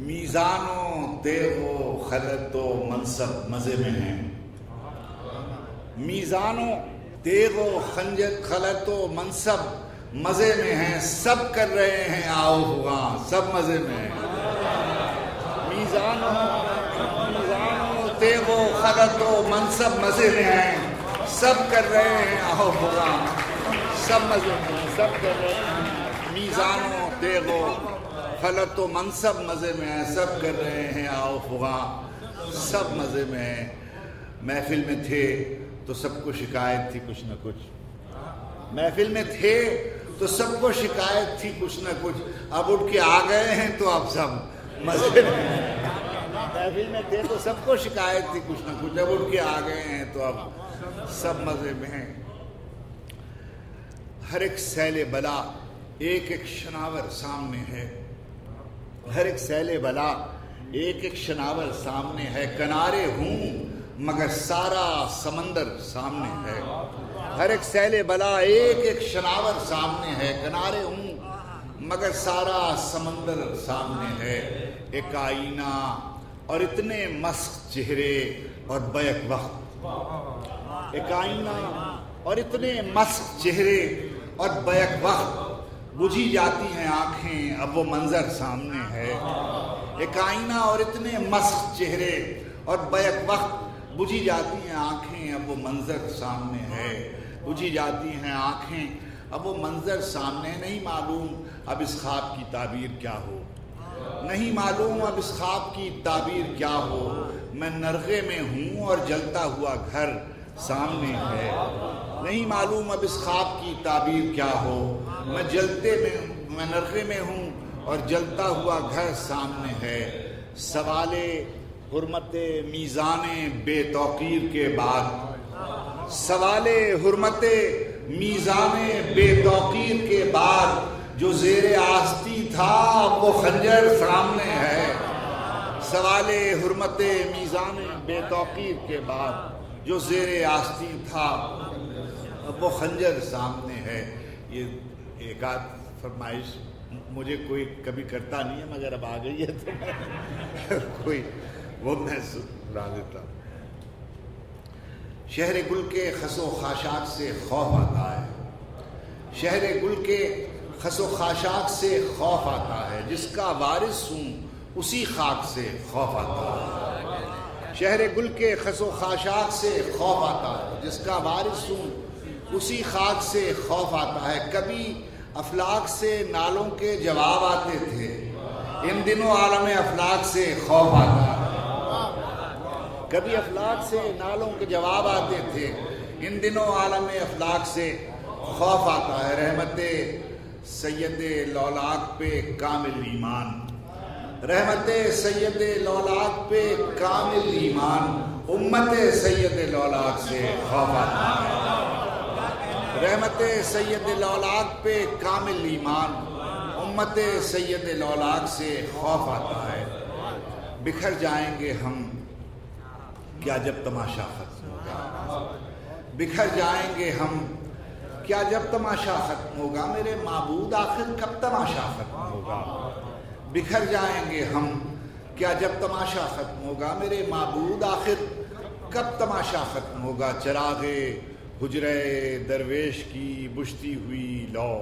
میزان و تیغ و خلط و منصب مزے میں ہیں. میزان و تیغ و خلط و منصب مزے میں ہیں. سب کر رہے ہیں آؤ فغاں، سب مزے میں ہیں. میزان و تیغ و خلط و منصب مزے میں ہیں. سب کر رہے ہیں آؤ فغاں، سب مزے میں ہیں. سب کر رہے ہیں. میزان و تیغ و خلط و منصب مزے میں ہیں. سب کر رہے ہیں آؤ فغاں، سب مزے میں ہیں. محفل میں تھے تو سب کو شکایت تھی کچھ نہ کچھ. محفل میں تھے تو سب کو شکایت تھی کچھ نہ کچھ. اب اٹھ کے آ گئے ہیں تو اب سب مزے میں ہیں. محفل میں تھے تو سب کو شکایت تھی کچھ نہ کچھ. اب اٹھ کے آ گئے ہیں تو اب سب مزے میں ہیں. ہر ایک سیل بلا ایک ایک شناور سامنے ہے. ہر ایک سیل بلا ایک ایک شناور سامنے ہے. کنارے ہوں مگر سارا سمندر سامنے ہے. ہر ایک سیل بلا ایک ایک شناور سامنے ہے. کنارے ہوں مگر سارا سمندر سامنے ہے. ایک آئینہ اور اتنے مست چہرے اور بیک وقت. ایک آئینہ اور اتنے مست چہرے اور بیک وقت. بجھی جاتی ہیں آنکھیں اب وہ منظر سامنے ہے. ایک آئینہ اور اتنے مست چہرے اور بیک وقت. بجھی جاتی ہیں آنکھیں اب وہ منظر سامنے ہے. بجھی جاتی ہیں آنکھیں اب وہ منظر سامنے. نہیں معلوم اب اس خواب کی تعبیر کیا ہو. نہیں معلوم اب اس خواب کی تعبیر کیا ہو. میں نرغے میں ہوں اور جلتا ہوا گھر سامنے ہے. نہیں معلوم اب اس خواب کی تعبیر کیا ہو. میں نرغے میں ہوں اور جلتا ہوا گھر سامنے ہے. سوال حرمت میزان بے توقیر کے بعد. سوال حرمت میزان بے توقیر کے بعد جو زیر آستی تھا وہ خنجر سامنے ہے. سوال حرمت میزان بے توقیر کے بعد جو زیر آستی تھا وہ خنجر سامنے ہے. یہ ایک آدھ فرمائش مجھے کوئی کبھی کرتا نہیں ہے مگر اب آ گئی ہے تو کوئی وہ میں سنا دیتا ہوں. شہر گل کے خس و خاشاک سے خوف آتا ہے. شہر گل کے خس و خاشاک سے خوف آتا ہے. جس کا وارث ہوں اسی خاک سے خوف آتا ہے. شہر گل کے خس و خاشاک سے خوف آتا ہے. جس کا وارث ہوں اسی خاک سے خوف آتا ہے. کبھی افلاک سے نالوں کے جواب آتے تھے. ان دنوں عالم افلاک سے خوف آتا ہے. کبھی افلاک سے نالوں کے جواب آتے تھے. ان دنوں عالم افلاک سے خوف آتا ہے. رحمت سید لولاک پہ کامل ایمان. رحمت سید لولاک پہ کامل ایمان. امت سید لولاک سے خوف آتا ہے. رحمت سید لولاک پہ کامل ایمان. امت سید لولاک سے خوف آتا ہے. بکھر جائیں گے ہم کیا جب تماشا ختم ہوگا. بکھر جائیں گے ہم کیا جب تماشا ختم ہوگا. میرے معبود آخر کب تماشا ختم ہوگا. بکھر جائیں گے ہم کیا جب تماشا ختم ہوگا. میرے معبود آخر کب تماشا ختم ہوگا. چراغ حجرے درویش کی بجھتی ہوئی لو.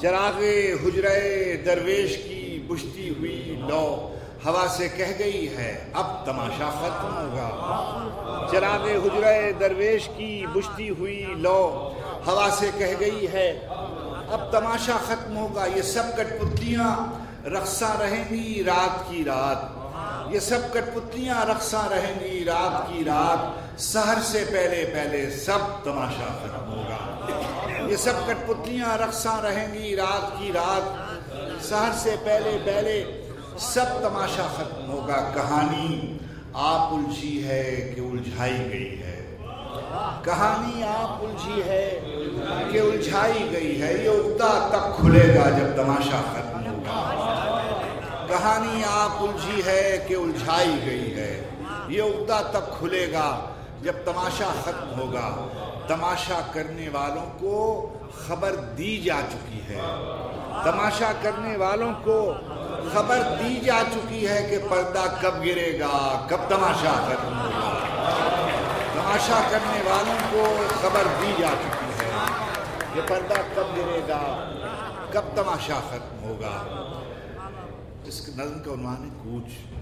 چراغ حجرے درویش کی بجھتی ہوئی لو. ہوا سے کہہ گئی ہے اب تماشا ختم ہوگا. چراغ حجرے درویش کی بجھتی ہوئی لو. ہوا سے کہہ گئی ہے اب تماشا ختم ہوگا. یہ سب کٹ پتلیاں رقصاں رہیں گی رات کی رات. یہ سب کٹ پتلیاں رقصاں رہیں گی رات کی رات. سحر سے پہلے پہلے سب تماشا ختم ہوگا. یہ سب کٹ پتلیاں رقصاں رہیں گی رات کی رات. سحر سے پہلے پہلے سب تماشا ختم ہوگا. کہانی آپ الجھی ہے کہ الجھائی گئی ہے. کہانی آپ الجھی ہے کہ الجھائی گئی ہے. یہ عقدہ تب کھلے گا جب تماشا ختم ہوگا. کہانی آپ الجھی ہے کہ الجھائی گئی ہے. یہ عقدہ تب کھلے گا جب تماشا ختم ہوگا. تماشا کرنے والوں کو خبر دی جا چکی ہے. تماشا کرنے والوں کو خبر دی جا چکی ہے کہ پردہ کب گرے گا، کب تماشا ختم ہوگا۔ تماشا کرنے والوں کو خبر دی جا چکی ہے کہ پردہ کب گرے گا، کب تماشا ختم ہوگا۔ اس نظم کا عنوان ہے کوچ۔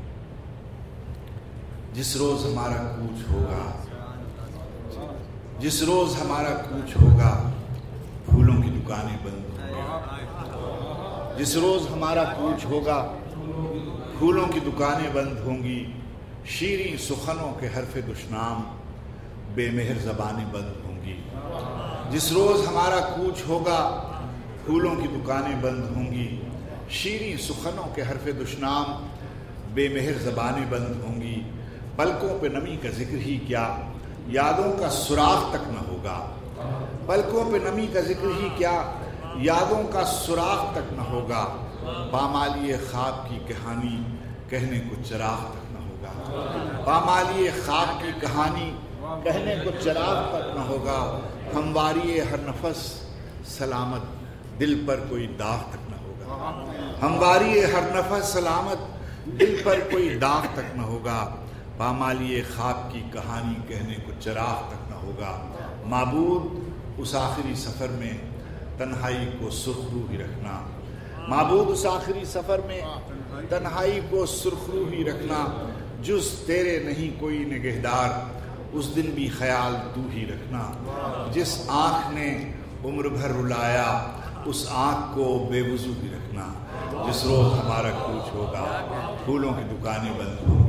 جس روز ہمارا کوچ ہوگا، جس روز ہمارا کوچ ہوگا، پھولوں کی دکانیں بند ہوں گی۔ جس روز ہمارا کوچ ہوگا، پھولوں کی دکانیں بند ہوں گی، شیریں سخنوں کے حرف دشنام، بے مہر زبانیں بند ہوں گی۔ جس روز ہمارا کوچ ہوگا، پھولوں کی دکانیں بند ہوں گی، شیریں سخنوں کے حرف دشنام، بے مہر زبانیں بند ہوں گی۔ پلکوں پہ نمی کا ذکر ہی کیا، یادوں کا سراغ تک نہ ہوگا۔ پلکوں پہ نمی کا ذکر ہی کیا، یادوں کا سراغ تک نہ ہوگا۔ پامالی خواب کی کہانی کہنے کو چراغ تک نہ ہوگا۔ پامالی خواب کی کہانی کہنے کو چراغ تک نہ ہوگا۔ ہمواری ہر نفس سلامت، دل پر کوئی داغ تک نہ ہوگا۔ ہمواری ہر نفس سلامت، دل پر کوئی داغ تک نہ ہوگا۔ پامالی خواب کی کہانی کہنے کو چراغ تک نہ ہوگا۔ معبود اس آخری سفر میں تنہائی کو سرخرو ہی رکھنا۔ معبود اس آخری سفر میں تنہائی کو سرخرو ہی رکھنا۔ جز تیرے نہیں کوئی نگہدار، اس دن بھی خیال تو ہی رکھنا۔ جس آنکھ نے عمر بھر رلایا، اس آنکھ کو بے وضو ہی رکھنا۔ جس روز ہمارا کوچ ہوگا، پھولوں کی دکانیں بند ہوں گی۔